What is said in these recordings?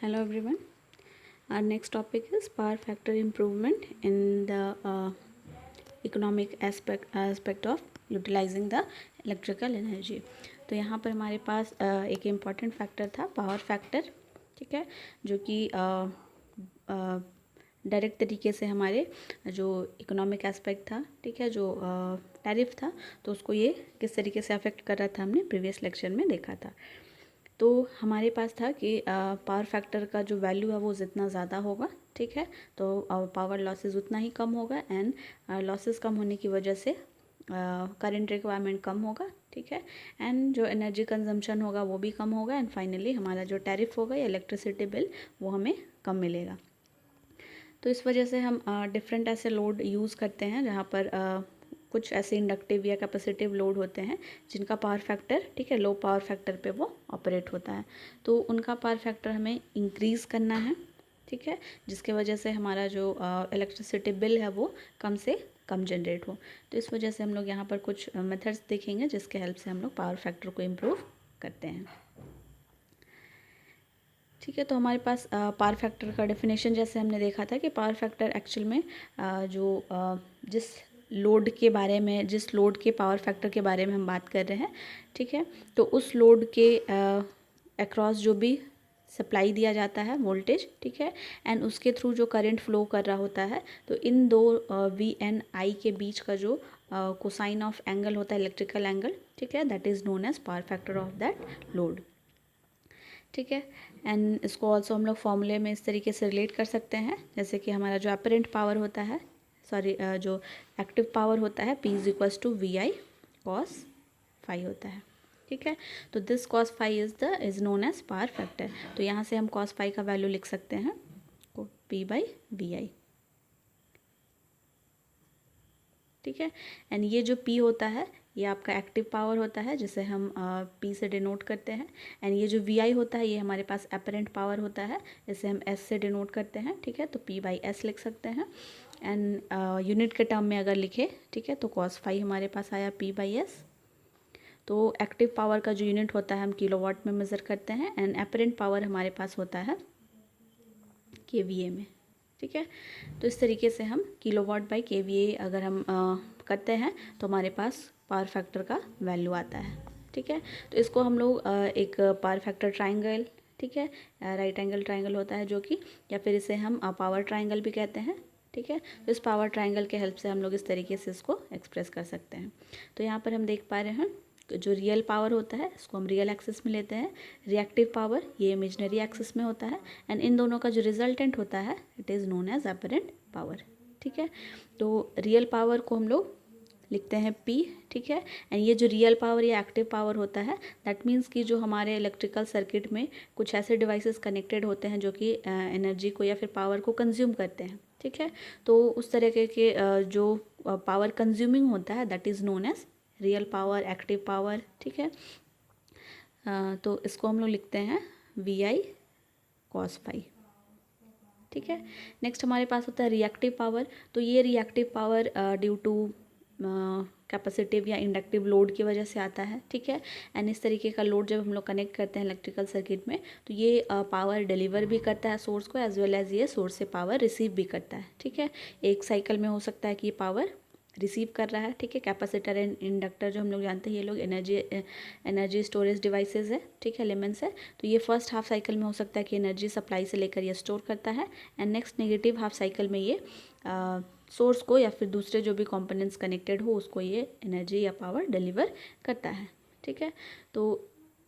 Hello everyone. Our next topic is power factor improvement in the economic aspect of utilizing the electrical energy. तो यहाँ पर हमारे पास एक important factor था power factor, ठीक है, जो कि डायरेक्ट तरीके से हमारे जो इकोनॉमिक एस्पेक्ट था, ठीक है, जो टैरिफ था, तो उसको ये किस तरीके से अफेक्ट कर रहा था हमने प्रीवियस लेक्चर में देखा था। तो हमारे पास था कि पावर फैक्टर का जो वैल्यू है वो जितना ज़्यादा होगा, ठीक है, तो पावर लॉसेस उतना ही कम होगा एंड लॉसेस कम होने की वजह से करंट रिक्वायरमेंट कम होगा, ठीक है, एंड जो एनर्जी कंजम्पशन होगा वो भी कम होगा एंड फाइनली हमारा जो टैरिफ होगा या इलेक्ट्रिसिटी बिल वो हमें कम मिलेगा। तो इस वजह से हम डिफरेंट ऐसे लोड यूज़ करते हैं जहाँ पर कुछ ऐसे इंडक्टिव या कैपेसिटिव लोड होते हैं जिनका पावर फैक्टर, ठीक है, लो पावर फैक्टर पे वो ऑपरेट होता है, तो उनका पावर फैक्टर हमें इंक्रीज़ करना है, ठीक है, जिसके वजह से हमारा जो इलेक्ट्रिसिटी बिल है वो कम से कम जनरेट हो। तो इस वजह से हम लोग यहाँ पर कुछ मेथड्स देखेंगे जिसके हेल्प से हम लोग पावर फैक्टर को इम्प्रूव करते हैं, ठीक है। तो हमारे पास पावर फैक्टर का डेफिनेशन जैसे हमने देखा था कि पावर फैक्टर एक्चुअल में जिस लोड के बारे में, जिस लोड के पावर फैक्टर के बारे में हम बात कर रहे हैं, ठीक है, तो उस लोड के अक्रॉस जो भी सप्लाई दिया जाता है वोल्टेज, ठीक है, एंड उसके थ्रू जो करंट फ्लो कर रहा होता है, तो इन दो वी एंड आई के बीच का जो कोसाइन ऑफ एंगल होता है, इलेक्ट्रिकल एंगल, ठीक है, that is known as power factor of that load, ठीक है। एंड इसको ऑल्सो हम लोग फॉर्मूले में इस तरीके से रिलेट कर सकते हैं जैसे कि हमारा जो अपरेंट पावर होता है, जो एक्टिव पावर होता है, P is equals to V I cos phi होता है, ठीक है। तो this cos phi is known as power factor. तो यहाँ से हम कॉस फाई का वैल्यू लिख सकते हैं P बाई वी आई, ठीक है। एंड ये जो P होता है ये आपका एक्टिव पावर होता है जिसे हम P से डिनोट करते हैं, एंड ये जो VI होता है ये हमारे पास अपरेंट पावर होता है, इसे हम S से डिनोट करते हैं, ठीक है, तो P बाई S लिख सकते हैं। एंड यूनिट के टर्म में अगर लिखे, ठीक है, तो कॉस फाई हमारे पास आया P बाई S। तो एक्टिव पावर का जो यूनिट होता है हम किलोवाट में मेज़र करते हैं एंड अपरेंट पावर हमारे पास होता है KVA में, ठीक है। तो इस तरीके से हम किलोवाट बाई KVA अगर हम करते हैं तो हमारे पास पावर फैक्टर का वैल्यू आता है, ठीक है। तो इसको हम लोग एक पावर फैक्टर ट्राइंगल, ठीक है, राइट एंगल ट्राइंगल होता है जो कि, या फिर इसे हम पावर ट्राइंगल भी कहते हैं, ठीक है। तो इस पावर ट्राइंगल के हेल्प से हम लोग इस तरीके से इसको एक्सप्रेस कर सकते हैं। तो यहाँ पर हम देख पा रहे हैं जो रियल पावर होता है इसको हम रियल एक्सिस में लेते हैं, रिएक्टिव पावर ये इमेजिनरी एक्सिस में होता है, एंड इन दोनों का जो रिजल्टेंट होता है it is known as apparent power, ठीक है। तो रियल पावर को हम लोग लिखते हैं P, ठीक है, एंड ये जो रियल पावर या एक्टिव पावर होता है दैट मीन्स कि जो हमारे इलेक्ट्रिकल सर्किट में कुछ ऐसे डिवाइसेस कनेक्टेड होते हैं जो कि एनर्जी को या फिर पावर को कंज्यूम करते हैं, ठीक है। तो उस तरह के जो पावर कंज्यूमिंग होता है that is known as real power, active power, ठीक है। तो इसको हम लोग लिखते हैं VI कॉस फाई, ठीक है। नेक्स्ट हमारे पास होता है रिएक्टिव पावर। तो ये reactive power due to capacitive या इंडक्टिव लोड की वजह से आता है, ठीक है। एंड इस तरीके का लोड जब हम लोग कनेक्ट करते हैं इलेक्ट्रिकल सर्किट में तो ये पावर डिलीवर भी करता है सोर्स को एज वेल एज ये सोर्स से पावर रिसीव भी करता है, ठीक है। एक साइकिल में हो सकता है कि ये पावर रिसीव कर रहा है, ठीक है। कैपेसिटर एंड इंडक्टर जो हम लोग जानते हैं ये लोग एनर्जी स्टोरेज डिवाइसेस है, ठीक है, एलिमेंट्स है। तो ये फर्स्ट हाफ साइकिल में हो सकता है कि एनर्जी सप्लाई से लेकर ये स्टोर करता है, and next negative half cycle में ये सोर्स को या फिर दूसरे जो भी कंपोनेंट्स कनेक्टेड हो उसको ये एनर्जी या पावर डिलीवर करता है, ठीक है। तो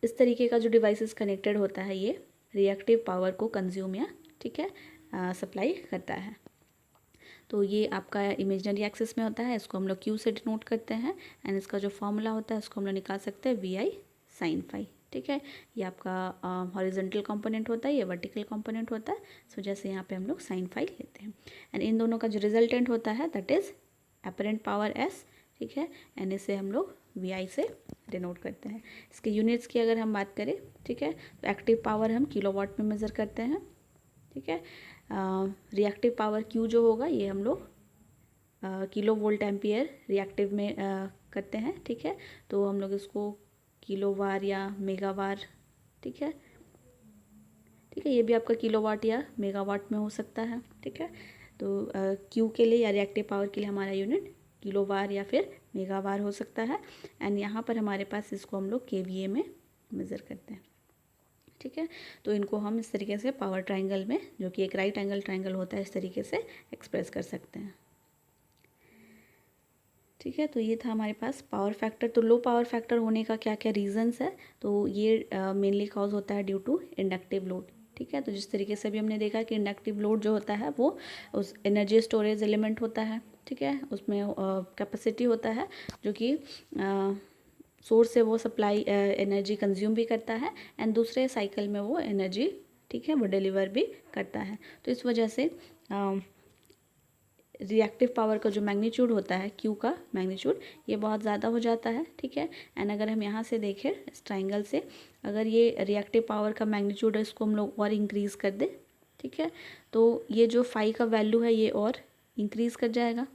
इस तरीके का जो डिवाइसेस कनेक्टेड होता है ये रिएक्टिव पावर को कंज्यूम या, ठीक है, सप्लाई करता है। तो ये आपका इमेजिनरी एक्सिस में होता है, इसको हम लोग Q से डिनोट करते हैं, एंड इसका जो फॉर्मूला होता है उसको हम लोग निकाल सकते हैं VI साइन फाई, ठीक है। ये आपका हॉरिजॉन्टल कंपोनेंट होता है, ये वर्टिकल कंपोनेंट होता है, सो जैसे यहाँ पे हम लोग साइन फाई लेते हैं, एंड इन दोनों का जो रिजल्टेंट होता है that is apparent power S, ठीक है, एंड इसे हम लोग VI से डिनोट करते हैं। इसके यूनिट्स की अगर हम बात करें, ठीक है, तो एक्टिव पावर हम किलोवाट में मेज़र करते हैं, ठीक है। रिएक्टिव पावर Q जो होगा ये हम लोग किलो वोल्ट एम्पियर रिएक्टिव में करते हैं, ठीक है। तो हम लोग इसको किलोवार या मेगावार, ठीक है, ठीक है, ये भी आपका किलोवाट या मेगावाट में हो सकता है। ठीक है, तो क्यू के लिए या रिएक्टिव पावर के लिए हमारा यूनिट किलोवार या फिर मेगावार हो सकता है। एंड यहाँ पर हमारे पास इसको हम लोग केवीए में मेज़र करते हैं। ठीक है, तो इनको हम इस तरीके से पावर ट्रायंगल में, जो कि एक राइट एंगल ट्रायंगल होता है, इस तरीके से एक्सप्रेस कर सकते हैं। ठीक है, तो ये था हमारे पास पावर फैक्टर। तो लो पावर फैक्टर होने का क्या क्या रीजंस है, तो ये मेनली कॉज होता है ड्यू टू इंडक्टिव लोड। ठीक है, तो जिस तरीके से भी हमने देखा कि इंडक्टिव लोड जो होता है वो उस एनर्जी स्टोरेज एलिमेंट होता है। ठीक है, उसमें कैपेसिटी होता है जो कि सोर्स से वो सप्लाई एनर्जी कंज्यूम भी करता है एंड दूसरे साइकिल में वो एनर्जी, ठीक है, वो डिलीवर भी करता है। तो इस वजह से रिएक्टिव पावर का जो मैग्नीट्यूड होता है, क्यू का मैग्नीट्यूड, ये बहुत ज़्यादा हो जाता है। ठीक है, एंड अगर हम यहाँ से देखें इस ट्राइंगल से, अगर ये रिएक्टिव पावर का मैग्नीट्यूड है, इसको हम लोग और इंक्रीज़ कर दें, ठीक है, तो ये जो फाई का वैल्यू है ये और इंक्रीज़ कर जाएगा।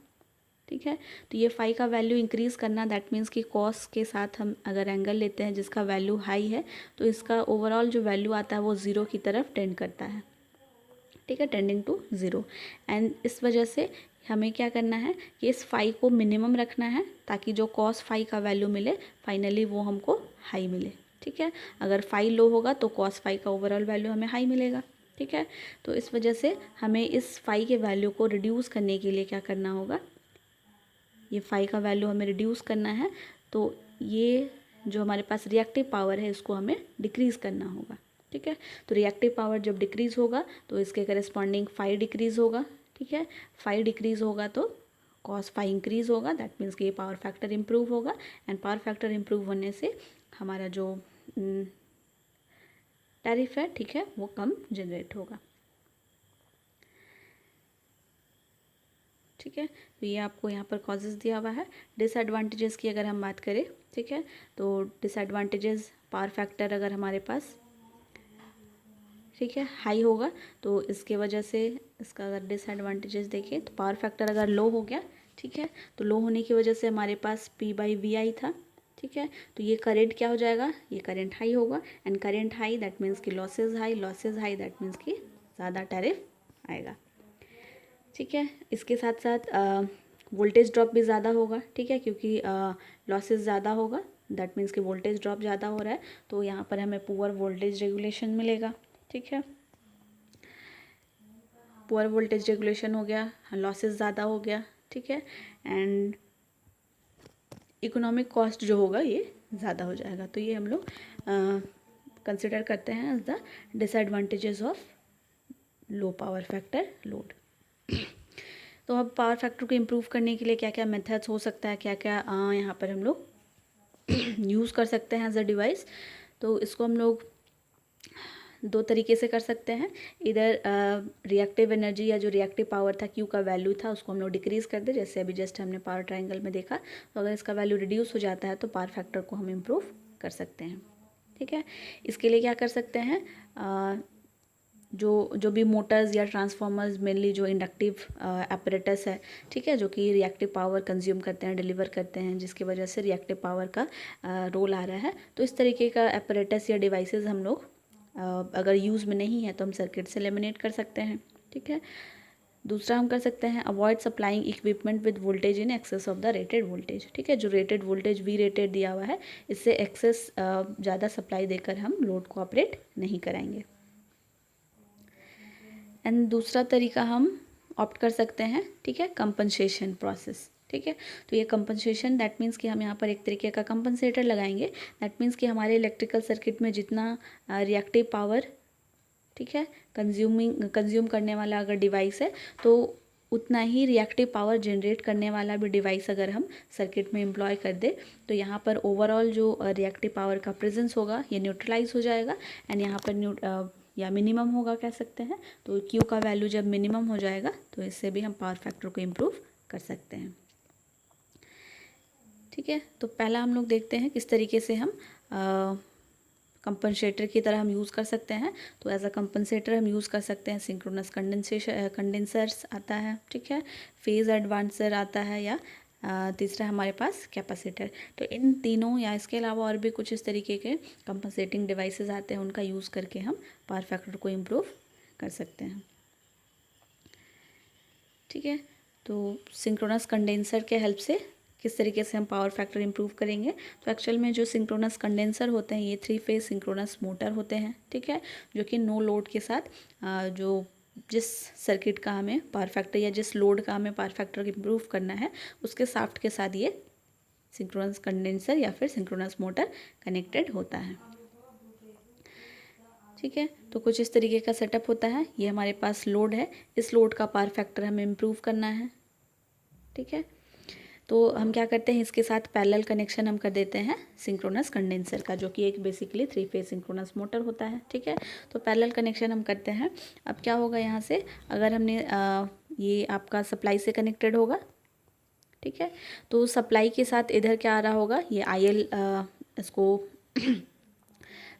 ठीक है, तो ये फाई का वैल्यू इंक्रीज़ करना, दैट मीन्स कि कॉस के साथ हम अगर एंगल लेते हैं जिसका वैल्यू हाई है, तो इसका ओवरऑल जो वैल्यू आता है वो ज़ीरो की तरफ टेंड करता है। ठीक है, टेंडिंग टू ज़ीरो। एंड इस वजह से हमें क्या करना है कि इस फाई को मिनिमम रखना है ताकि जो कॉस फाई का वैल्यू मिले फाइनली वो हमको हाई मिले। ठीक है, अगर फाई लो होगा तो कॉस फाई का ओवरऑल वैल्यू हमें हाई मिलेगा। ठीक है, तो इस वजह से हमें इस फाई के वैल्यू को रिड्यूस करने के लिए क्या करना होगा, ये फाई का वैल्यू हमें रिड्यूस करना है, तो ये जो हमारे पास रिएक्टिव पावर है इसको हमें डिक्रीज़ करना होगा। ठीक है, तो रिएक्टिव पावर जब डिक्रीज़ होगा तो इसके करस्पॉन्डिंग फाई डिक्रीज़ होगा। ठीक है, फाई डिक्रीज़ होगा तो कॉस फाई इंक्रीज़ होगा, दैट मीन्स कि ये पावर फैक्टर इम्प्रूव होगा एंड पावर फैक्टर इम्प्रूव होने से हमारा जो टैरिफ है, ठीक है, वो कम जनरेट होगा। ठीक है, तो ये आपको यहाँ पर कॉजेज़ दिया हुआ है। डिसएडवांटेजेस की अगर हम बात करें, ठीक है, तो डिसएडवांटेजेस, पावर फैक्टर अगर हमारे पास, ठीक है, हाई होगा तो इसके वजह से इसका अगर डिसएडवांटेजेस देखें तो पावर फैक्टर अगर लो हो गया, ठीक है, तो लो होने की वजह से हमारे पास P/VI था। ठीक है, तो ये करेंट क्या हो जाएगा, ये करेंट हाई होगा and current high that means कि losses high, losses high that means कि ज़्यादा टैरिफ आएगा। ठीक है, इसके साथ साथ वोल्टेज ड्रॉप भी ज़्यादा होगा। ठीक है, क्योंकि लॉसेस ज़्यादा होगा, दैट मीन्स कि वोल्टेज ड्रॉप ज़्यादा हो रहा है, तो यहाँ पर हमें पुअर वोल्टेज रेगुलेशन मिलेगा। ठीक है, पुअर वोल्टेज रेगुलेशन हो गया, लॉसेस ज़्यादा हो गया। ठीक है, एंड इकोनॉमिक कॉस्ट जो होगा ये ज़्यादा हो जाएगा। तो ये हम लोग कंसिडर करते हैं as the disadvantages of low power factor load. तो अब पावर फैक्टर को इम्प्रूव करने के लिए क्या क्या मेथड्स हो सकता है, क्या क्या यहाँ पर हम लोग यूज़ कर सकते हैं एज अ डिवाइस। तो इसको हम लोग दो तरीके से कर सकते हैं। इधर रिएक्टिव एनर्जी या जो रिएक्टिव पावर था, क्यू का वैल्यू था, उसको हम लोग डिक्रीज़ कर दे, जैसे अभी जस्ट हमने पावर ट्रायंगल में देखा। तो अगर इसका वैल्यू रिड्यूस हो जाता है तो पावर फैक्टर को हम इम्प्रूव कर सकते हैं। ठीक है, इसके लिए क्या कर सकते हैं, जो भी मोटर्स या ट्रांसफार्मर्स, मेनली जो इंडक्टिव एपरेटस है, ठीक है, जो कि रिएक्टिव पावर कंज्यूम करते हैं, डिलीवर करते हैं, जिसकी वजह से रिएक्टिव पावर का रोल आ रहा है, तो इस तरीके का एपरेटस या डिवाइसेस हम लोग अगर यूज़ में नहीं है तो हम सर्किट से एलिमिनेट कर सकते हैं। ठीक है, दूसरा हम कर सकते हैं avoid supplying equipment with voltage in excess of the rated voltage. ठीक है, जो रेटेड वोल्टेज वी रेटेड दिया हुआ है, इससे एक्सेस ज़्यादा सप्लाई देकर हम लोड को ऑपरेट नहीं कराएंगे। एंड दूसरा तरीका हम ऑप्ट कर सकते हैं, ठीक है, कंपनसेशन प्रोसेस। ठीक है, तो ये कंपनसेशन दैट मीन्स कि हम यहाँ पर एक तरीके का कंपनसेटर लगाएंगे। दैट मीन्स कि हमारे इलेक्ट्रिकल सर्किट में जितना रिएक्टिव पावर, ठीक है, कंज्यूम करने वाला अगर डिवाइस है, तो उतना ही रिएक्टिव पावर जनरेट करने वाला भी डिवाइस अगर हम सर्किट में एम्प्लॉय कर दे, तो यहाँ पर ओवरऑल जो रिएक्टिव पावर का प्रेजेंस होगा ये न्यूट्रलाइज हो जाएगा एंड यहाँ पर या मिनिमम होगा कह सकते हैं। तो क्यू का वैल्यू जब मिनिमम हो जाएगा तो इससे भी हम पावर फैक्टर को इम्प्रूव कर सकते हैं। ठीक है, तो पहला हम लोग देखते हैं किस तरीके से हम कंपनसेटर की तरह हम यूज़ कर सकते हैं। तो एज अ कंपनसेटर हम यूज़ कर सकते हैं सिंक्रोनस कंडेंसर्स आता है, ठीक है, फेज़ एडवांसर आता है, या तीसरा हमारे पास कैपेसिटर। तो इन तीनों या इसके अलावा और भी कुछ इस तरीके के कंपनसेटिंग डिवाइसेस आते हैं, उनका यूज़ करके हम पावर फैक्टर को इम्प्रूव कर सकते हैं। ठीक है, तो सिंक्रोनस कंडेंसर के हेल्प से किस तरीके से हम पावर फैक्टर इम्प्रूव करेंगे। तो एक्चुअल में जो सिंक्रोनस कंडेंसर होते हैं ये 3 फेज सिंक्रोनस मोटर होते हैं। ठीक है, जो कि नो लोड के साथ जो जिस सर्किट का हमें पावर फैक्टर या जिस लोड का हमें पावर फैक्टर इम्प्रूव करना है उसके शाफ्ट के साथ ये सिंक्रोनस कंडेंसर या फिर सिंक्रोनस मोटर कनेक्टेड होता है। ठीक है, तो कुछ इस तरीके का सेटअप होता है। ये हमारे पास लोड है, इस लोड का पावर फैक्टर हमें इम्प्रूव करना है। ठीक है, तो हम क्या करते हैं, इसके साथ पैरेलल कनेक्शन हम कर देते हैं सिंक्रोनस कंडेंसर का, जो कि एक बेसिकली 3 फेज सिंक्रोनस मोटर होता है। ठीक है, तो पैरेलल कनेक्शन हम करते हैं। अब क्या होगा यहाँ से, अगर हमने ये आपका सप्लाई से कनेक्टेड होगा। ठीक है, तो सप्लाई के साथ इधर क्या आ रहा होगा, ये IL इसको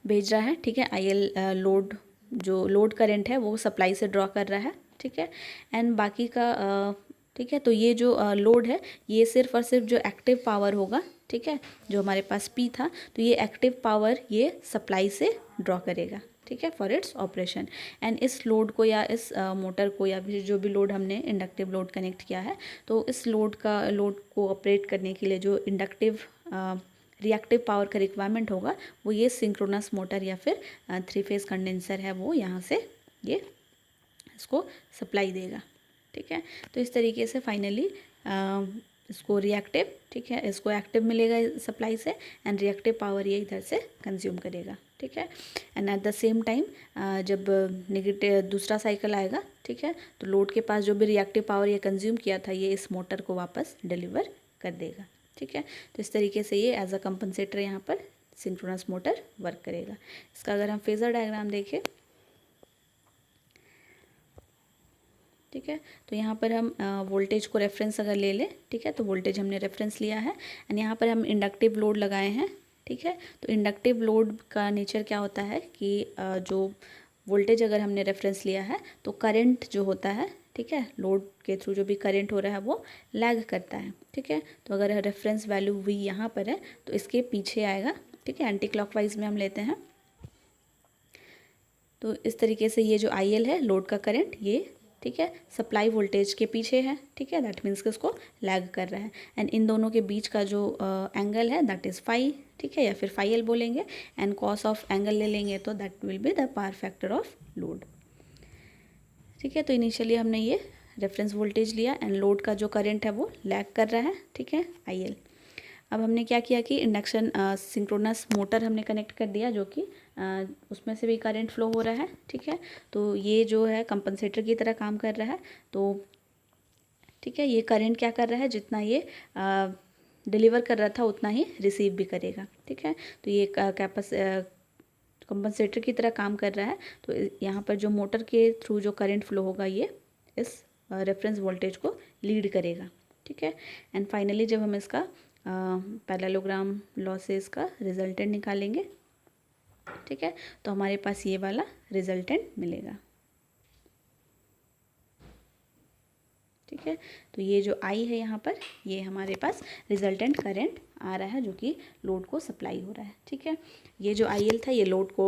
भेज रहा है। ठीक है, IL लोड जो लोड करंट है वो सप्लाई से ड्रॉ कर रहा है। ठीक है, एंड बाकी का ठीक है, तो ये जो लोड है ये सिर्फ और सिर्फ जो एक्टिव पावर होगा, ठीक है, जो हमारे पास P था, तो ये एक्टिव पावर ये सप्लाई से ड्रॉ करेगा। ठीक है, फॉर इट्स ऑपरेशन। एंड इस लोड को या इस मोटर को या फिर जो भी लोड हमने इंडक्टिव लोड कनेक्ट किया है, तो इस लोड को ऑपरेट करने के लिए जो इंडक्टिव रिएक्टिव पावर का रिक्वायरमेंट होगा वो ये सिंक्रोनस मोटर या फिर 3 फेज कंडेंसर है वो यहाँ से ये इसको सप्लाई देगा। ठीक है, तो इस तरीके से फाइनली इसको रिएक्टिव, ठीक है, इसको एक्टिव मिलेगा सप्लाई से एंड रिएक्टिव पावर ये इधर से कंज्यूम करेगा। ठीक है, and at the same time जब नेगेटिव दूसरा साइकिल आएगा, ठीक है, तो लोड के पास जो भी रिएक्टिव पावर ये कंज्यूम किया था ये इस मोटर को वापस डिलीवर कर देगा। ठीक है, तो इस तरीके से ये एज अ कंपनसेटर यहाँ पर सिंक्रोनस मोटर वर्क करेगा। इसका अगर हम फेजर डायग्राम देखें, ठीक है, तो यहाँ पर हम वोल्टेज को रेफरेंस अगर ले लें, ठीक है, तो वोल्टेज हमने रेफरेंस लिया है एंड यहाँ पर हम इंडक्टिव लोड लगाए हैं। ठीक है, तो इंडक्टिव लोड का नेचर क्या होता है कि जो वोल्टेज अगर हमने रेफरेंस लिया है तो करंट जो होता है, ठीक है, लोड के थ्रू जो भी करंट हो रहा है वो लैग करता है। ठीक है, तो अगर रेफरेंस वैल्यू V यहाँ पर है तो इसके पीछे आएगा। ठीक है, एंटी क्लॉकवाइज में हम लेते हैं। तो इस तरीके से ये जो IL है लोड का करंट ये, ठीक है, सप्लाई वोल्टेज के पीछे है। ठीक है, दैट मीन्स कि उसको लैग कर रहा है एंड इन दोनों के बीच का जो एंगल है दैट इज़ फाई। ठीक है, या फिर फाई एल बोलेंगे एंड कॉस ऑफ एंगल ले लेंगे तो that will be the power factor of load. ठीक है, तो इनिशियली हमने ये रेफरेंस वोल्टेज लिया एंड लोड का जो करंट है वो लैग कर रहा है। ठीक है, IL। अब हमने क्या किया कि इंडक्शन सिंक्रोनस मोटर हमने कनेक्ट कर दिया जो कि उसमें से भी करंट फ्लो हो रहा है। ठीक है, तो ये जो है कंपनसेटर की तरह काम कर रहा है। तो ठीक है, ये करंट क्या कर रहा है, जितना ये डिलीवर कर रहा था उतना ही रिसीव भी करेगा। ठीक है, तो ये कंपनसेटर की तरह काम कर रहा है। तो यहाँ पर जो मोटर के थ्रू जो करंट फ्लो होगा ये इस रेफरेंस वोल्टेज को लीड करेगा। ठीक है, एंड फाइनली जब हम इसका पैरेललोग्राम लॉ से इसका रिजल्टेंट निकालेंगे, ठीक है, तो हमारे पास ये वाला रिजल्टेंट मिलेगा। ठीक है, तो ये जो I है यहाँ पर ये हमारे पास रिजल्टेंट करंट आ रहा है जो कि लोड को सप्लाई हो रहा है। ठीक है, ये जो IL था ये लोड को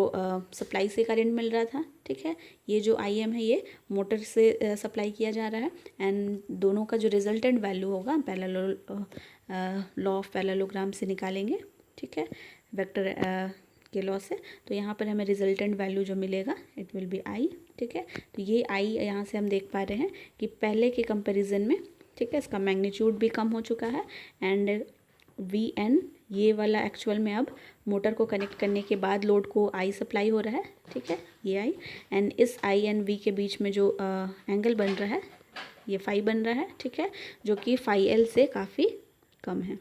सप्लाई से करंट मिल रहा था। ठीक है, ये जो IM है ये मोटर से सप्लाई किया जा रहा है एंड दोनों का जो रिजल्टेंट वैल्यू होगा पैरेलल लॉ ऑफ पैरेललोग्राम से निकालेंगे। ठीक है, वेक्टर के लॉ से। तो यहाँ पर हमें रिजल्टेंट वैल्यू जो मिलेगा इट विल बी I। ठीक है, तो ये I यहाँ से हम देख पा रहे हैं कि पहले के कंपैरिजन में, ठीक है, इसका मैग्नीट्यूड भी कम हो चुका है एंड VN ये वाला एक्चुअल में अब मोटर को कनेक्ट करने के बाद लोड को I सप्लाई हो रहा है। ठीक है, ये I एंड इस I एंड V के बीच में जो एंगल बन रहा है ये फाई बन रहा है। ठीक है, जो कि फाई L से काफ़ी कम है।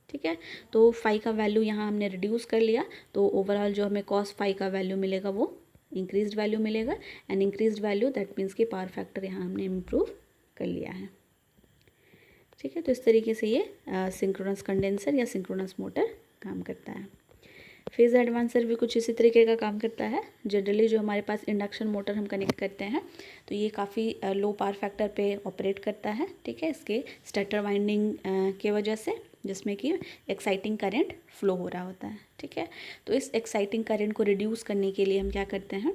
ठीक है, तो फाई का वैल्यू यहाँ हमने रिड्यूस कर लिया तो ओवरऑल जो हमें कॉस फाई का वैल्यू मिलेगा वो इंक्रीज्ड वैल्यू मिलेगा and increased value that means कि पावर फैक्टर यहाँ हमने इम्प्रूव कर लिया है। ठीक है, तो इस तरीके से ये सिंक्रोनस कंडेंसर या सिंक्रोनस मोटर काम करता है। फेज़ एडवांसर भी कुछ इसी तरीके का काम करता है। जनरली जो हमारे पास इंडक्शन मोटर हम कनेक्ट करते हैं तो ये काफ़ी लो पावर फैक्टर पे ऑपरेट करता है, ठीक है, इसके स्टेटर वाइंडिंग के वजह से, जिसमें कि एक्साइटिंग करंट फ्लो हो रहा होता है, ठीक है। तो इस एक्साइटिंग करंट को रिड्यूस करने के लिए हम क्या करते हैं,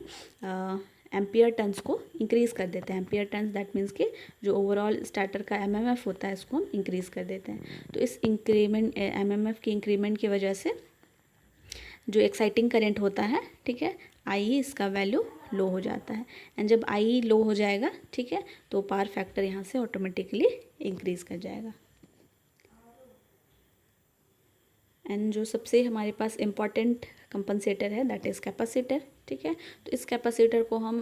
एम्पियर टर्न्स को इंक्रीज़ कर देते हैं। एम्पियर टर्न्स दैट मीन्स कि जो ओवरऑल स्टार्टर का एमएमएफ होता है इसको हम इंक्रीज़ कर देते हैं। तो इस इंक्रीमेंट एमएमएफ की इंक्रीमेंट की वजह से जो एक्साइटिंग करंट होता है, ठीक है, आई इसका वैल्यू लो हो जाता है। एंड जब आई लो हो जाएगा, ठीक है, तो पावर फैक्टर यहाँ से ऑटोमेटिकली इंक्रीज़ कर जाएगा। एंड जो सबसे हमारे पास इम्पॉर्टेंट कंपनसेटर है दैट इज़ कैपेसिटर, ठीक है। तो इस कैपेसिटर को हम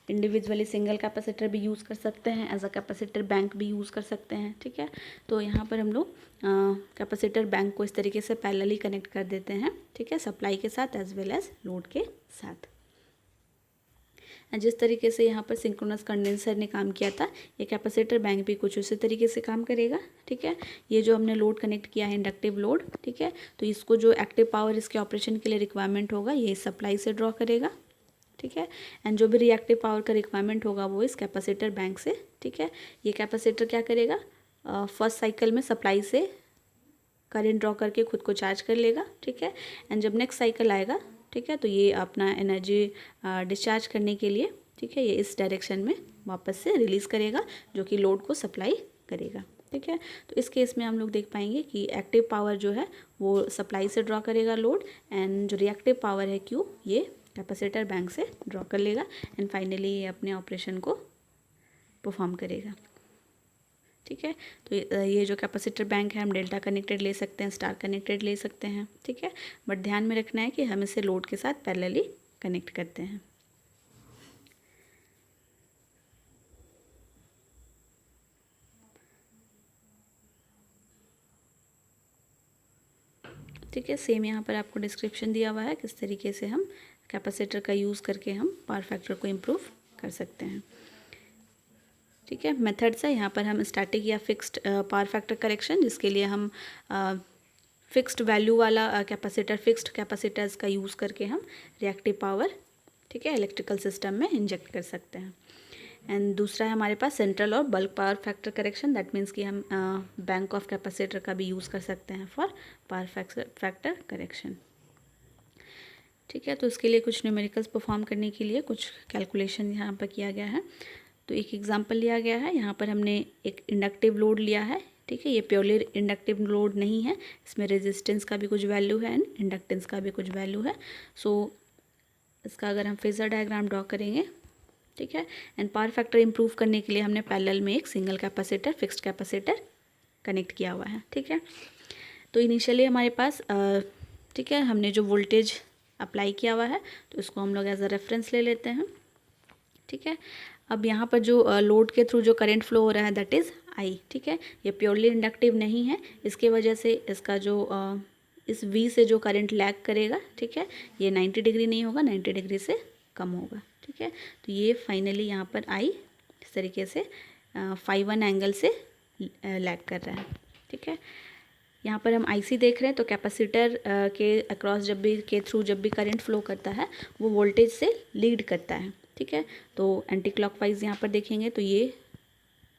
इंडिविजुअली सिंगल कैपेसिटर भी यूज़ कर सकते हैं, एज अ कैपेसिटर बैंक भी यूज़ कर सकते हैं, ठीक है। तो यहाँ पर हम लोग कैपेसिटर बैंक को इस तरीके से पैरेलली कनेक्ट कर देते हैं, ठीक है, सप्लाई के साथ एज वेल एज लोड के साथ। जिस तरीके से यहाँ पर सिंक्रोनस कंडेंसर ने काम किया था, ये कैपेसिटर बैंक भी कुछ उसी तरीके से काम करेगा, ठीक है। ये जो हमने लोड कनेक्ट किया है इंडक्टिव लोड, ठीक है, तो इसको जो एक्टिव पावर इसके ऑपरेशन के लिए रिक्वायरमेंट होगा ये सप्लाई से ड्रॉ करेगा, ठीक है। एंड जो भी रिएक्टिव पावर का रिक्वायरमेंट होगा वो इस कैपेसिटर बैंक से, ठीक है। ये कैपेसिटर क्या करेगा, फर्स्ट साइकिल में सप्लाई से करंट ड्रॉ करके खुद को चार्ज कर लेगा, ठीक है। एंड जब नेक्स्ट साइकिल आएगा, ठीक है, तो ये अपना एनर्जी डिस्चार्ज करने के लिए, ठीक है, ये इस डायरेक्शन में वापस से रिलीज़ करेगा जो कि लोड को सप्लाई करेगा, ठीक है। तो इस केस में हम लोग देख पाएंगे कि एक्टिव पावर जो है वो सप्लाई से ड्रॉ करेगा लोड, एंड जो रिएक्टिव पावर है क्यू ये कैपेसिटर बैंक से ड्रॉ कर लेगा, एंड फाइनली ये अपने ऑपरेशन को परफॉर्म करेगा, ठीक है। तो ये जो कैपेसिटर बैंक है हम डेल्टा कनेक्टेड ले सकते हैं, स्टार कनेक्टेड ले सकते हैं, ठीक है, बट ध्यान में रखना है कि हम इसे लोड के साथ पैरेलली कनेक्ट करते हैं। ठीक है, सेम यहाँ पर आपको डिस्क्रिप्शन दिया हुआ है किस तरीके से हम कैपेसिटर का यूज़ करके हम पावर फैक्टर को इम्प्रूव कर सकते हैं, ठीक है। मेथड्स है यहाँ पर हम स्टैटिक या फिक्स्ड पावर फैक्टर करेक्शन, जिसके लिए हम फिक्स्ड वैल्यू वाला कैपेसिटर, फिक्स्ड कैपेसिटर्स का यूज़ करके हम रिएक्टिव पावर, ठीक है, इलेक्ट्रिकल सिस्टम में इंजेक्ट कर सकते हैं। एंड दूसरा है हमारे पास सेंट्रल और bulk power factor correction, that means कि हम बैंक ऑफ कैपेसिटर का भी यूज़ कर सकते हैं फॉर पावर फैक्टर करेक्शन, ठीक है। तो इसके लिए कुछ न्यूमेरिकल्स परफॉर्म करने के लिए कुछ कैलकुलेशन यहाँ पर किया गया है। तो एक एग्जांपल लिया गया है, यहाँ पर हमने एक इंडक्टिव लोड लिया है, ठीक है। ये प्योरली इंडक्टिव लोड नहीं है, इसमें रेजिस्टेंस का भी कुछ वैल्यू है एंड इंडक्टेंस का भी कुछ वैल्यू है। सो इसका अगर हम फेजर डायग्राम ड्रॉ करेंगे, ठीक है, एंड पावर फैक्टर इंप्रूव करने के लिए हमने पैरेलल में एक single capacitor, fixed capacitor connect किया हुआ है, ठीक है। तो इनिशियली हमारे पास ठीक है, हमने जो वोल्टेज अप्लाई किया हुआ है तो इसको हम लोग एज अ रेफरेंस ले लेते हैं, ठीक है। अब यहाँ पर जो लोड के थ्रू जो करंट फ्लो हो रहा है दैट इज़ आई, ठीक है। ये प्योरली इंडक्टिव नहीं है, इसके वजह से इसका जो इस V से जो करंट लैग करेगा, ठीक है, ये 90 डिग्री नहीं होगा, 90 डिग्री से कम होगा, ठीक है। तो ये फाइनली यहाँ पर आई इस तरीके से 5-1 एंगल से लैग कर रहा है, ठीक है। यहाँ पर हम IC देख रहे हैं, तो कैपेसिटर के अक्रॉस के थ्रू जब भी करंट फ्लो करता है वो वोल्टेज से लीड करता है, ठीक है। तो एंटी क्लॉकवाइज यहाँ पर देखेंगे तो ये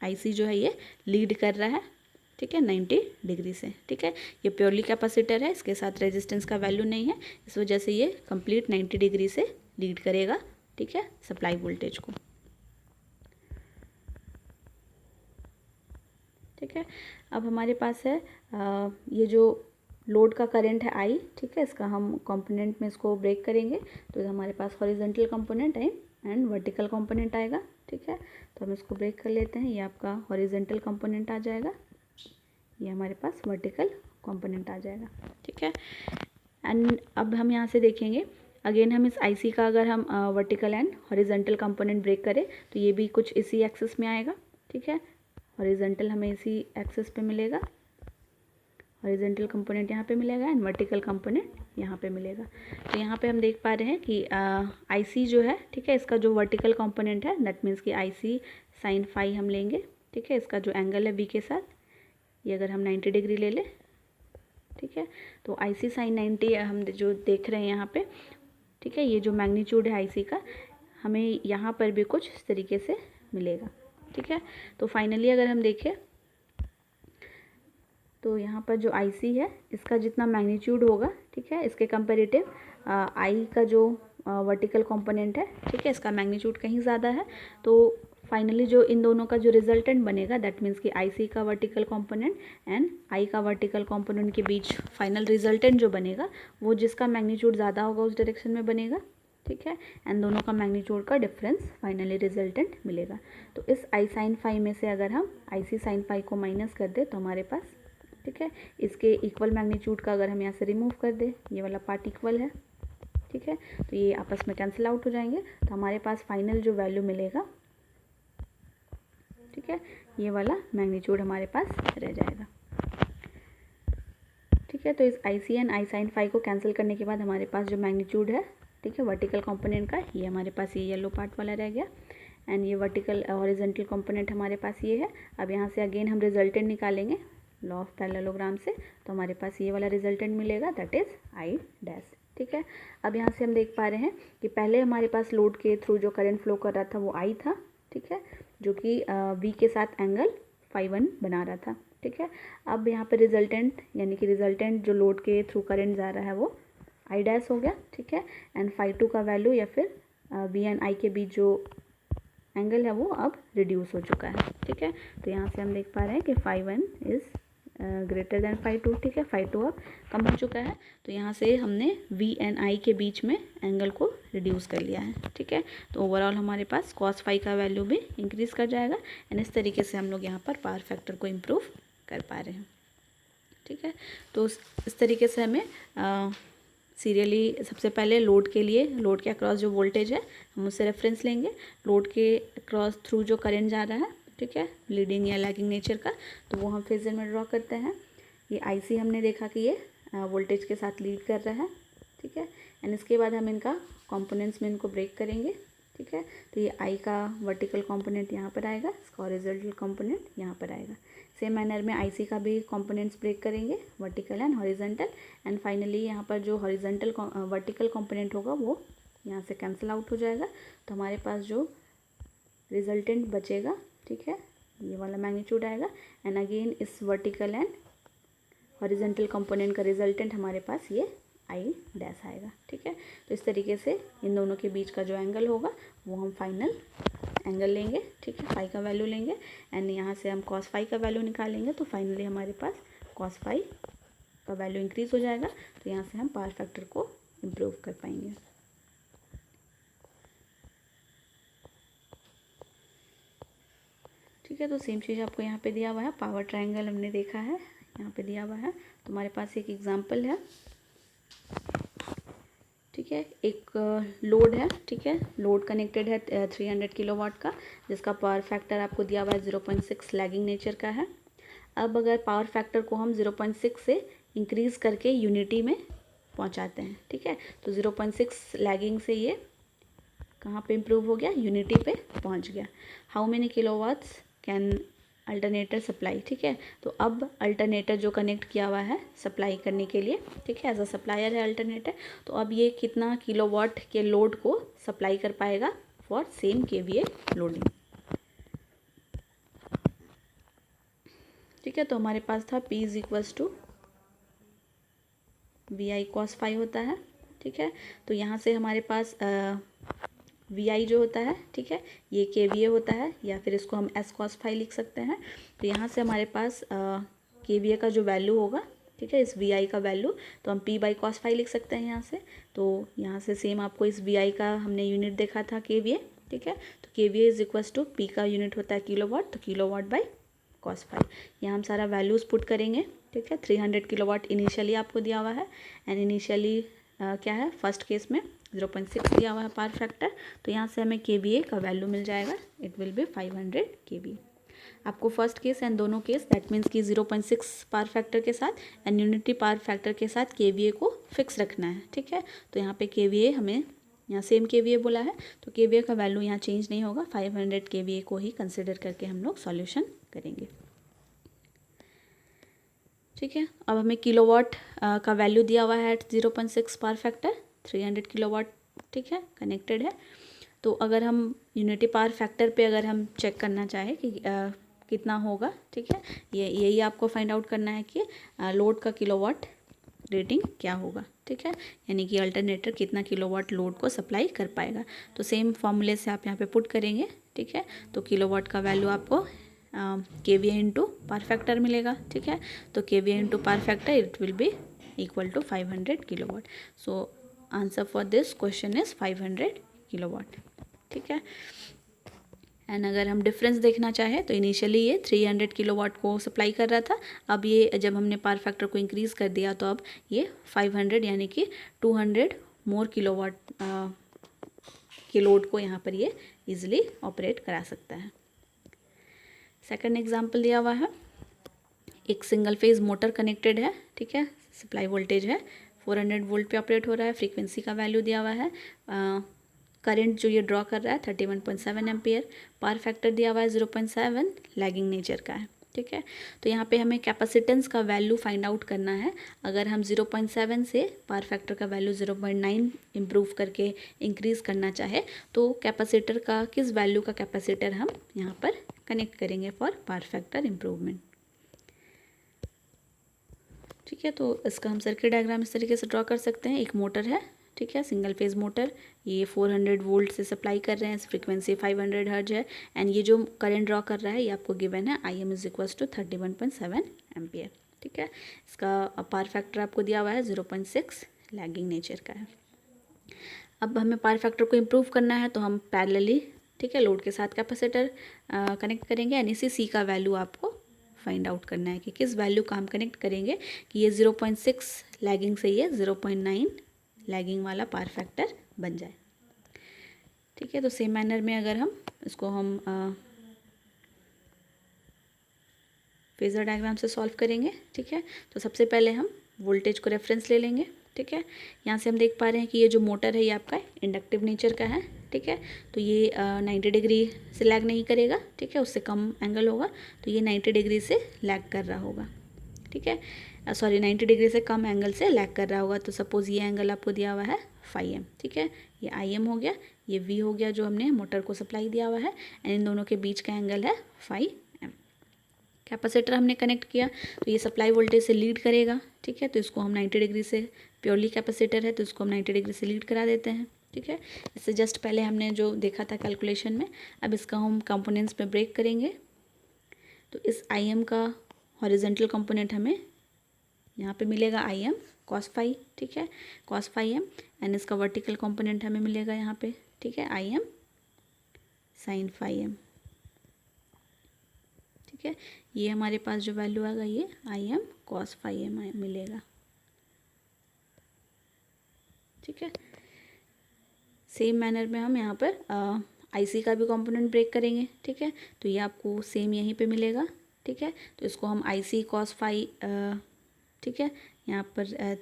IC जो है ये लीड कर रहा है, ठीक है, 90 डिग्री से, ठीक है। ये प्योरली कैपेसिटर है, इसके साथ रेजिस्टेंस का वैल्यू नहीं है, इस वजह से ये कंप्लीट 90 डिग्री से लीड करेगा, ठीक है, सप्लाई वोल्टेज को, ठीक है। अब हमारे पास है ये जो लोड का करंट है आई, ठीक है, इसका हम कंपोनेंट में इसको ब्रेक करेंगे तो हमारे पास हॉरिजॉन्टल कंपोनेंट है एंड वर्टिकल कंपोनेंट आएगा, ठीक है। तो हम इसको ब्रेक कर लेते हैं, ये आपका हॉरिजॉन्टल कंपोनेंट आ जाएगा, ये हमारे पास वर्टिकल कंपोनेंट आ जाएगा, ठीक है। एंड अब हम यहाँ से देखेंगे अगेन, हम इस IC का अगर हम vertical and horizontal component break करें तो ये भी कुछ इसी एक्सिस में आएगा, ठीक है। हॉरिजॉन्टल हमें इसी एक्सिस पे मिलेगा, हॉरिजॉन्टल कंपोनेंट यहाँ पे मिलेगा एंड वर्टिकल कंपोनेंट यहाँ पे मिलेगा। तो यहाँ पे हम देख पा रहे हैं कि IC जो है, ठीक है, इसका जो वर्टिकल कंपोनेंट है दैट मीन्स कि IC साइन फाई हम लेंगे, ठीक है। इसका जो एंगल है V के साथ, ये अगर हम 90 डिग्री ले लें, ठीक है। तो IC sin 90 हम जो देख रहे हैं यहाँ पे, ठीक है, ये जो मैग्नीट्यूड है IC का, हमें यहाँ पर भी कुछ इस तरीके से मिलेगा, ठीक है। तो फाइनली अगर हम देखें तो यहाँ पर जो IC है इसका जितना मैग्नीट्यूड होगा, ठीक है, इसके कंपेरेटिव I का जो वर्टिकल कंपोनेंट है, ठीक है, इसका मैग्नीट्यूड कहीं ज़्यादा है। तो फाइनली जो इन दोनों का जो रिजल्टेंट बनेगा, दैट मीन्स कि IC का वर्टिकल कंपोनेंट एंड I का वर्टिकल कंपोनेंट के बीच फाइनल रिजल्टेंट जो बनेगा वो जिसका मैग्नीट्यूड ज़्यादा होगा उस डायरेक्शन में बनेगा, ठीक है। एंड दोनों का मैग्नीट्यूड का डिफरेंस फाइनली रिजल्टेंट मिलेगा। तो इस I sin phi में से अगर हम IC sin phi को माइनस कर दे तो हमारे पास, ठीक है, इसके इक्वल मैग्नीट्यूड का अगर हम यहाँ से रिमूव कर दे, ये वाला पार्ट इक्वल है, ठीक है, तो ये आपस में कैंसिल आउट हो जाएंगे। तो हमारे पास फाइनल जो वैल्यू मिलेगा, ठीक है, ये वाला मैग्नीट्यूड हमारे पास रह जाएगा, ठीक है। तो इस IC and I sin phi को कैंसिल करने के बाद हमारे पास जो मैग्नीट्यूड है, ठीक है, वर्टिकल कंपोनेंट का, ये हमारे पास ये येलो पार्ट वाला रह गया एंड ये वर्टिकल हॉरिजॉन्टल कंपोनेंट हमारे पास ये है। अब यहाँ से अगेन हम रिजल्टेंट निकालेंगे लॉ ऑफ पैरेललोग्राम से, तो हमारे पास ये वाला रिजल्टेंट मिलेगा, दैट इज़ I डैश, ठीक है। अब यहाँ से हम देख पा रहे हैं कि पहले हमारे पास लोड के थ्रू जो करंट फ्लो कर रहा था वो I था, ठीक है, जो कि V के साथ एंगल phi 1 बना रहा था, ठीक है। अब यहाँ पे रिजल्टेंट यानी कि रिजल्टेंट जो लोड के थ्रू करंट जा रहा है वो I डैश हो गया, ठीक है, एंड phi 2 का वैल्यू या फिर V एंड I के बीच जो एंगल है वो अब रिड्यूस हो चुका है, ठीक है। तो यहाँ से हम देख पा रहे हैं कि phi 1 is greater than phi 2, ठीक है, phi 2 अब कम हो चुका है। तो यहाँ से हमने V एंड I के बीच में एंगल को रिड्यूस कर लिया है, ठीक है। तो ओवरऑल हमारे पास cos phi का वैल्यू भी इंक्रीज़ कर जाएगा एंड इस तरीके से हम लोग यहाँ पर पावर फैक्टर को इम्प्रूव कर पा रहे हैं, ठीक है। तो इस तरीके से हमें सीरियली सबसे पहले लोड के लिए, लोड के अक्रॉस जो वोल्टेज है हम उससे रेफरेंस लेंगे, लोड के अक्रॉस थ्रू जो करंट जा रहा है, ठीक है, लीडिंग या लैगिंग नेचर का, तो वो हम फेजर में ड्रॉ करते हैं। ये IC हमने देखा कि ये वोल्टेज के साथ लीड कर रहा है, ठीक है, एंड इसके बाद हम इनका कंपोनेंट्स में इनको ब्रेक करेंगे, ठीक है। तो ये I का वर्टिकल कंपोनेंट यहाँ पर आएगा, इसका हॉरिजॉन्टल कंपोनेंट यहाँ पर आएगा। सेम मैनर में IC का भी कंपोनेंट्स ब्रेक करेंगे, vertical and horizontal, and finally यहाँ पर जो हॉरिजॉन्टल वर्टिकल कंपोनेंट होगा वो यहाँ से कैंसिल आउट हो जाएगा। तो हमारे पास जो रिजल्टेंट बचेगा, ठीक है, ये वाला मैग्नीट्यूड आएगा एंड अगेन इस वर्टिकल एंड हॉरिजॉन्टल कंपोनेंट का रिजल्टेंट हमारे पास ये I डैश आएगा, ठीक है। तो इस तरीके से इन दोनों के बीच का जो एंगल होगा वो हम फाइनल एंगल लेंगे, ठीक है, फाई का वैल्यू लेंगे एंड यहाँ से हम cos phi का वैल्यू निकालेंगे। तो फाइनली हमारे पास cos phi का वैल्यू इंक्रीज़ हो जाएगा। तो यहाँ से हम पावर फैक्टर को इम्प्रूव कर पाएंगे, ठीक है। तो सेम चीज़ आपको यहाँ पे दिया हुआ है, पावर ट्रायंगल हमने देखा है, यहाँ पे दिया हुआ है। तो हमारे पास एक एग्जांपल है, ठीक है, एक लोड है, ठीक है, लोड कनेक्टेड है 300 किलोवाट का, जिसका पावर फैक्टर आपको दिया हुआ है 0.6 लैगिंग नेचर का है। अब अगर पावर फैक्टर को हम 0.6 से इंक्रीज़ करके यूनिटी में पहुंचाते हैं, ठीक है, तो 0.6 लैगिंग से ये कहाँ पे इम्प्रूव हो गया, यूनिटी पे पहुंच गया। How many kilowatts can alternator supply, ठीक है। तो अब अल्टरनेटर जो कनेक्ट किया हुआ है सप्लाई करने के लिए, ठीक है, एज अ सप्लायर है अल्टरनेटर, तो अब ये कितना किलोवाट के लोड को सप्लाई कर पाएगा फॉर सेम KVA लोडिंग, ठीक है। तो हमारे पास था P is equals to VI cos phi होता है, ठीक है। तो यहाँ से हमारे पास VI जो होता है, ठीक है, ये KVA होता है या फिर इसको हम S cos phi लिख सकते हैं। तो यहाँ से हमारे पास KVA का जो वैल्यू होगा, ठीक है, इस VI का वैल्यू तो हम P बाई cos phi लिख सकते हैं यहाँ से। तो यहाँ से सेम आपको इस VI का हमने यूनिट देखा था KVA, ठीक है। तो KVA is equals to P का यूनिट होता है किलोवाट, तो किलोवाट बाई cos phi। यहाँ हम सारा वैल्यूज़ पुट करेंगे, ठीक है। 300 किलोवाट इनिशियली आपको दिया हुआ है एंड इनिशियली क्या है, फर्स्ट केस में 0.6 दिया हुआ है पावर फैक्टर। तो यहाँ से हमें KVA का वैल्यू मिल जाएगा, इट विल बी 500 KVA। आपको फर्स्ट केस एंड दोनों केस दैट मीन्स कि 0.6 पावर फैक्टर के साथ एंड यूनिटी पावर फैक्टर के साथ KVA को फिक्स रखना है, ठीक है। तो यहाँ पे KVA हमें यहाँ सेम KVA बोला है, तो KVA का वैल्यू यहाँ चेंज नहीं होगा, 500 KVA को ही कंसिडर करके हम लोग सॉल्यूशन करेंगे, ठीक है। अब हमें किलोवाट का वैल्यू दिया हुआ है 0.6 पावर फैक्टर, 300 किलोवाट, ठीक है, कनेक्टेड है। तो अगर हम यूनिटी पावर फैक्टर पे अगर हम चेक करना चाहें कि कितना होगा, ठीक है, यही आपको फाइंड आउट करना है कि लोड का किलोवाट रेटिंग क्या होगा, ठीक है, यानी कि अल्टरनेटर कितना किलोवाट लोड को सप्लाई कर पाएगा। तो सेम फॉर्मूले से आप यहाँ पे पुट करेंगे, ठीक है। तो किलोवाट का वैल्यू आपको KVA इंटू पावर फैक्टर मिलेगा, ठीक है। तो KVA into power factor it will be equal to 500 kilowatt. So answer for this question is 500 kilowatt, ठीक है। एंड अगर हम डिफरेंस देखना चाहें तो इनिशियली ये 300 किलोवाट को सप्लाई कर रहा था, अब ये जब हमने पावर फैक्टर को इंक्रीज़ कर दिया तो अब ये 500 यानी कि 200 मोर किलोवाट के लोड को यहाँ पर ये इजीली ऑपरेट करा सकता है। सेकंड एग्जांपल दिया हुआ है, एक सिंगल फेज मोटर कनेक्टेड है, ठीक है, सप्लाई वोल्टेज है 400 वोल्ट पे ऑपरेट हो रहा है, फ्रीक्वेंसी का वैल्यू दिया हुआ है, करंट जो ये ड्रॉ कर रहा है 31.7 एम्पियर, पावर फैक्टर दिया हुआ है 0.7, लैगिंग नेचर का है, ठीक है। तो यहाँ पे हमें कैपेसिटेंस का वैल्यू फाइंड आउट करना है। अगर हम 0.7 से पावर फैक्टर का वैल्यू 0.9 इम्प्रूव करके इंक्रीज़ करना चाहे तो कैपेसिटर का किस वैल्यू का कैपेसिटर हम यहाँ पर कनेक्ट करेंगे फॉर पावर फैक्टर इम्प्रूवमेंट, ठीक है। तो इसका हम सर्किट डायग्राम इस तरीके से ड्रॉ कर सकते हैं। एक मोटर है, ठीक है, सिंगल फेज मोटर, ये 400 वोल्ट से सप्लाई कर रहे हैं, फ्रीक्वेंसी 500 हर्ट्ज है, एंड ये जो करंट ड्रॉ कर रहा है ये आपको गिवन है IM is equals to 31.7 ampere, ठीक है। इसका पावर फैक्टर आपको दिया हुआ है 0.6, लैगिंग नेचर का है। अब हमें पावर फैक्टर को इम्प्रूव करना है तो हम पैरेलली, ठीक है, लोड के साथ कैपेसिटर कनेक्ट करेंगे, यानी C का वैल्यू आपको फाइंड आउट करना है कि किस वैल्यू का हम कनेक्ट करेंगे कि ये 0.6 लैगिंग से ये 0.9 लैगिंग वाला पावर फैक्टर बन जाए, ठीक है। तो सेम मैनर में अगर हम इसको हम फेजर डायग्राम से सॉल्व करेंगे, ठीक है। तो सबसे पहले हम वोल्टेज को रेफरेंस ले लेंगे, ठीक है। यहाँ से हम देख पा रहे हैं कि ये जो मोटर है ये आपका इंडक्टिव नेचर का है, ठीक है। तो ये 90 डिग्री से लैग नहीं करेगा, ठीक है, उससे कम एंगल होगा, तो ये 90 डिग्री से लैग कर रहा होगा, ठीक है, 90 डिग्री से कम एंगल से लैग कर रहा होगा। तो सपोज़ ये एंगल आपको दिया हुआ है 5M, ठीक है, ये IM हो गया, ये V हो गया जो हमने मोटर को सप्लाई दिया हुआ है, एंड इन दोनों के बीच का एंगल है 5M। कैपेसिटर हमने कनेक्ट किया तो ये सप्लाई वोल्टेज से लीड करेगा, ठीक है, तो इसको हम 90 डिग्री से, प्योरली कैपेसिटर है तो इसको हम 90 डिग्री से लीड करा देते हैं, ठीक है। इससे जस्ट पहले हमने जो देखा था कैलकुलेशन में, अब इसका हम कंपोनेंट्स में ब्रेक करेंगे। तो इस IM का हॉरिजेंटल कंपोनेंट हमें यहाँ पे मिलेगा IM cos phi, ठीक है, cos phi m, एंड इसका वर्टिकल कंपोनेंट हमें मिलेगा यहाँ पे, ठीक है, IM sin phi m, ठीक है। ये हमारे पास जो वैल्यू आएगा ये IM cos phi m मिलेगा, ठीक है। सेम मैनर में हम यहाँ पर IC का भी कंपोनेंट ब्रेक करेंगे, ठीक है, तो ये आपको सेम यहीं पे मिलेगा, ठीक है। तो इसको हम IC cos phi, ठीक है, यहाँ पर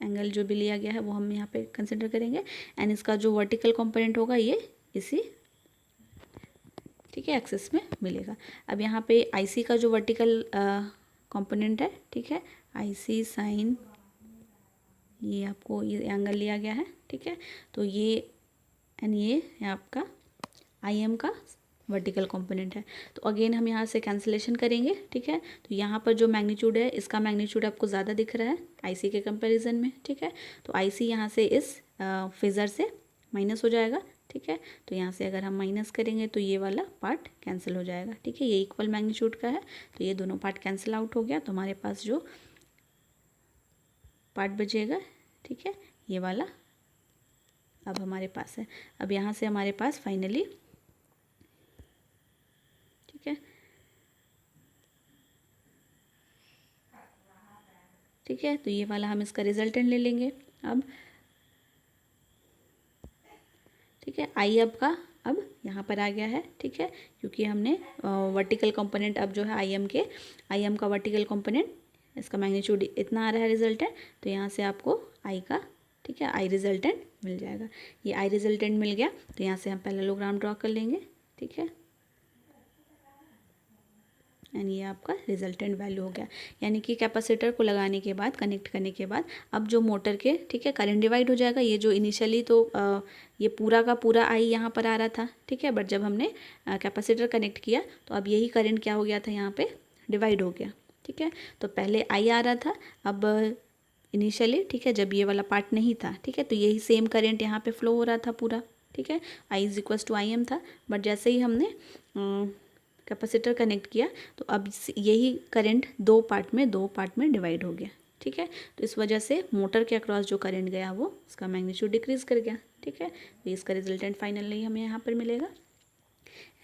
एंगल जो भी लिया गया है वो हम यहाँ पे कंसिडर करेंगे, एंड इसका जो वर्टिकल कंपोनेंट होगा ये इसी, ठीक है, एक्सिस में मिलेगा। अब यहाँ पे IC का जो वर्टिकल कंपोनेंट है, ठीक है, IC साइन, ये आपको ये एंगल लिया गया है, ठीक है, तो ये एंड ये है आपका IM का वर्टिकल कंपोनेंट है। तो अगेन हम यहाँ से कैंसिलेशन करेंगे, ठीक है। तो यहाँ पर जो मैग्नीट्यूड है इसका मैग्नीट्यूड आपको ज़्यादा दिख रहा है IC के कंपैरिजन में, ठीक है। तो IC यहाँ से इस फेज़र से माइनस हो जाएगा, ठीक है। तो यहाँ से अगर हम माइनस करेंगे तो ये वाला पार्ट कैंसिल हो जाएगा, ठीक है, ये इक्वल मैग्नीट्यूड का है तो ये दोनों पार्ट कैंसिल आउट हो गया। तो हमारे पास जो पार्ट बचेगा, ठीक है, ये वाला अब हमारे पास है। अब यहाँ से हमारे पास फाइनली, ठीक है, ठीक है, तो ये वाला हम इसका रिजल्टेंट ले लेंगे अब, ठीक है। आई अब का अब यहाँ पर आ गया है, ठीक है, क्योंकि हमने वर्टिकल कंपोनेंट अब जो है IM का वर्टिकल कंपोनेंट, इसका मैग्नीट्यूड इतना आ रहा है रिजल्टेंट, तो यहाँ से आपको I का, ठीक है, I रिजल्टेंट मिल जाएगा। ये I रिजल्टेंट मिल गया तो यहाँ से हम पैरेललोग्राम ड्रॉ कर लेंगे, ठीक है। एंड ये आपका रिजल्टेंट वैल्यू हो गया। यानी कि कैपेसिटर को लगाने के बाद, कनेक्ट करने के बाद अब जो मोटर के, ठीक है, करंट डिवाइड हो जाएगा। ये जो इनिशियली तो ये पूरा का पूरा आई यहाँ पर आ रहा था, ठीक है, बट जब हमने कैपेसिटर कनेक्ट किया तो अब यही करंट क्या हो गया था, यहाँ पे डिवाइड हो गया, ठीक है। तो पहले आई आ रहा था, अब इनिशियली, ठीक है, जब ये वाला पार्ट नहीं था, ठीक है, तो यही सेम करंट यहाँ पे फ्लो हो रहा था पूरा, ठीक है, I is equals to I M था। बट जैसे ही हमने कैपेसिटर कनेक्ट किया तो अब यही करंट दो पार्ट में डिवाइड हो गया, ठीक है। तो इस वजह से मोटर के अक्रॉस जो करंट गया वो उसका मैग्नीट्यूड डिक्रीज कर गया, ठीक है। तो इसका रिजल्टेंट फाइनली हमें यहाँ पर मिलेगा।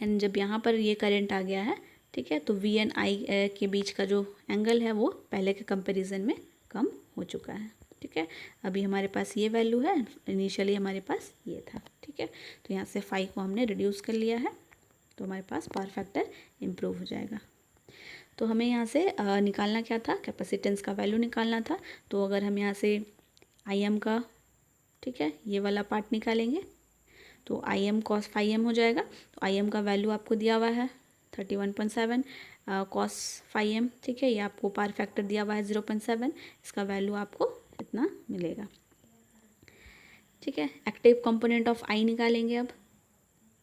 एंड जब यहाँ पर ये करंट आ गया है, ठीक है, तो वी एंड आई के बीच का जो एंगल है वो पहले के कंपेरिजन में कम हो चुका है, ठीक है। अभी हमारे पास ये वैल्यू है, इनिशियली हमारे पास ये था, ठीक है। तो यहाँ से 5 को हमने रिड्यूस कर लिया है, तो हमारे पास पावर फैक्टर इम्प्रूव हो जाएगा। तो हमें यहाँ से निकालना क्या था, कैपेसिटेंस का वैल्यू निकालना था। तो अगर हम यहाँ से आई एम का, ठीक है, ये वाला पार्ट निकालेंगे तो I M cos phi M हो जाएगा। तो आई एम का वैल्यू आपको दिया हुआ है 31.7, कॉस फाई एम, ठीक है, ये आपको पावर फैक्टर दिया हुआ है 0.7, इसका वैल्यू आपको इतना मिलेगा, ठीक है। एक्टिव कंपोनेंट ऑफ आई निकालेंगे अब,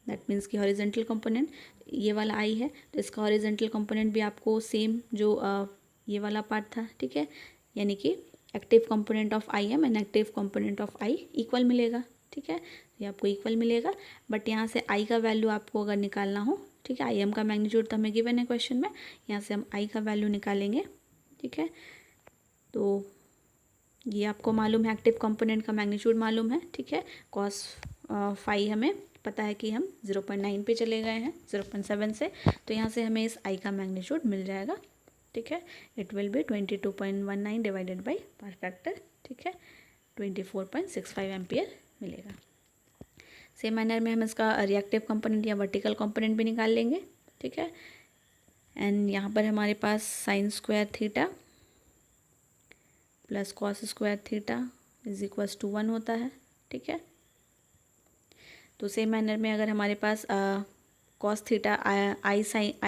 दैट मीन्स कि हॉरिजेंटल कंपोनेंट ये वाला आई है, तो इसका हॉरिजेंटल कंपोनेंट भी आपको सेम जो ये वाला पार्ट था, ठीक है, यानी कि active component of I M and active component of I equal मिलेगा, ठीक है, ये आपको इक्वल मिलेगा। बट यहाँ से आई का वैल्यू आपको अगर निकालना हो, ठीक है, आई एम का मैग्नीट्यूड तो हमें गिवन है क्वेश्चन में, यहाँ से हम आई का वैल्यू निकालेंगे, ठीक है। तो ये आपको मालूम है, एक्टिव कंपोनेंट का मैग्नीट्यूड मालूम है, ठीक है, कॉस फाई हमें पता है कि हम 0.9 पे चले गए हैं 0.7 से, तो यहाँ से हमें इस आई का मैग्नीट्यूड मिल जाएगा, ठीक है। It will B 22.19 divided by power factor, ठीक है, 24.65 एम्पियर मिलेगा। सेम मैनर में हम इसका रिएक्टिव कंपोनेंट या वर्टिकल कंपोनेंट भी निकाल लेंगे, ठीक है। एंड यहाँ पर हमारे पास sine square theta plus cos square theta is equals to 1 होता है, ठीक है। तो सेम मैनर में अगर हमारे पास cos theta I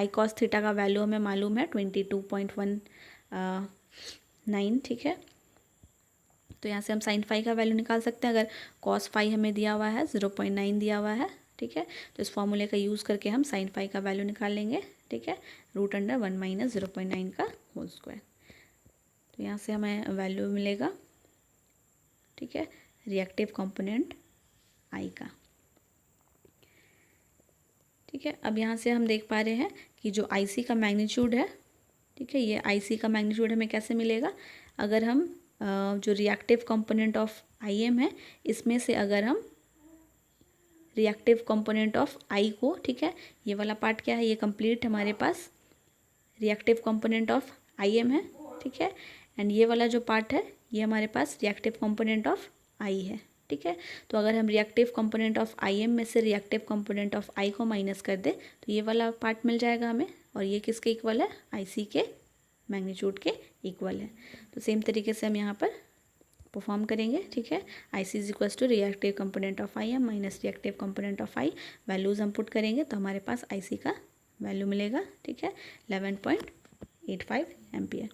cos theta का वैल्यू हमें मालूम है 22.19, ठीक है, तो यहाँ से हम साइन फाई का वैल्यू निकाल सकते हैं। अगर कॉस फाई हमें दिया हुआ है 0.9 दिया हुआ है, ठीक है, तो इस फॉर्मूले का यूज़ करके हम साइन फाई का वैल्यू निकाल लेंगे, ठीक है, रूट अंडर 1 माइनस 0.9 का होल स्क्वायर। तो यहाँ से हमें वैल्यू मिलेगा, ठीक है, रिएक्टिव कंपोनेंट आई का, ठीक है। अब यहाँ से हम देख पा रहे हैं कि जो आईसी का मैग्नीट्यूड है, ठीक है, ये आईसी का मैग्नीट्यूड हमें कैसे मिलेगा, अगर हम जो reactive component of I M है इसमें से अगर हम रिएक्टिव कंपोनेंट ऑफ आई को, ठीक है, ये वाला पार्ट क्या है, ये कंप्लीट हमारे पास reactive component of I M है, ठीक है, एंड ये वाला जो पार्ट है ये हमारे पास रिएक्टिव कंपोनेंट ऑफ आई है, ठीक है। तो अगर हम reactive component of I M में से रिएक्टिव कंपोनेंट ऑफ आई को माइनस कर दे तो ये वाला पार्ट मिल जाएगा हमें, और ये किसके इक्वल है, आईसी के मैग्नीट्यूड के इक्वल है। तो सेम तरीके से हम यहाँ पर परफॉर्म करेंगे, ठीक है, I C is equals to reactive component of I M minus reactive component of I, values हम पुट करेंगे तो हमारे पास आई सी का वैल्यू मिलेगा, ठीक है, 11.85 एम्पियर।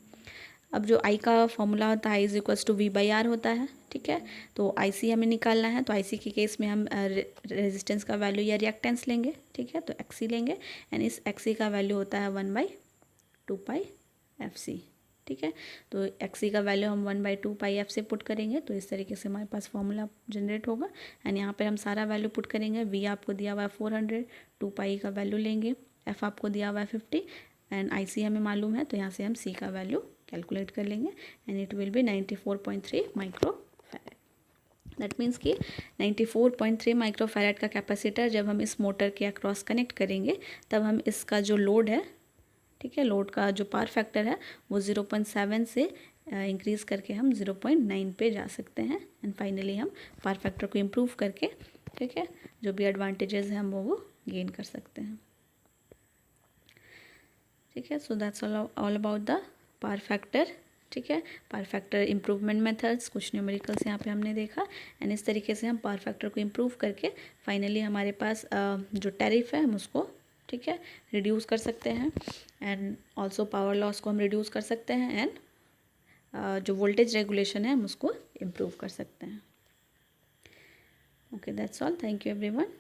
अब जो आई का फॉर्मूला होता है I is equals to V by R होता है, ठीक है, तो आई सी हमें निकालना है, तो आई सी के केस में हम रेजिस्टेंस का वैल्यू या रिएक्टेंस लेंगे, ठीक है, तो एक्स सी लेंगे, एंड इस एक्स सी का वैल्यू होता है 1/2 पाई एफ सी, ठीक है। तो एक्स सी का वैल्यू हम 1/2 पाई एफ से पुट करेंगे, तो इस तरीके से हमारे पास फॉर्मूला जनरेट होगा, एंड यहाँ पर हम सारा वैल्यू पुट करेंगे। वी आपको दिया हुआ है 400, 2 पाई का वैल्यू लेंगे, एफ आपको दिया हुआ है 50, एंड आई सी हमें मालूम है, तो यहाँ से हम सी का वैल्यू कैलकुलेट कर लेंगे, and it will B 94.3 micro farad. That means कि 94.3 माइक्रो फैराड का कैपेसिटर जब हम इस मोटर के अक्रॉस कनेक्ट करेंगे तब हम इसका जो लोड है, ठीक है, लोड का जो पावर फैक्टर है वो 0.7 से इंक्रीज़ करके हम 0.9 पे जा सकते हैं, एंड फाइनली हम पावर फैक्टर को इम्प्रूव करके, ठीक है, जो भी एडवांटेजेस हैं हम वो गेन कर सकते हैं, ठीक है। So that's all about the power factor, ठीक है, पावर फैक्टर इम्प्रूवमेंट मेथड्स, कुछ न्यूमेरिकल्स यहाँ पे हमने देखा, एंड इस तरीके से हम पावर फैक्टर को इम्प्रूव करके फाइनली हमारे पास जो टैरिफ है हम उसको ठीक है, रिड्यूस कर सकते हैं। एंड ऑल्सो पावर लॉस को हम रिड्यूस कर सकते हैं एंड जो वोल्टेज रेगुलेशन है हम उसको इम्प्रूव कर सकते हैं। Okay, that's all. Thank you everyone.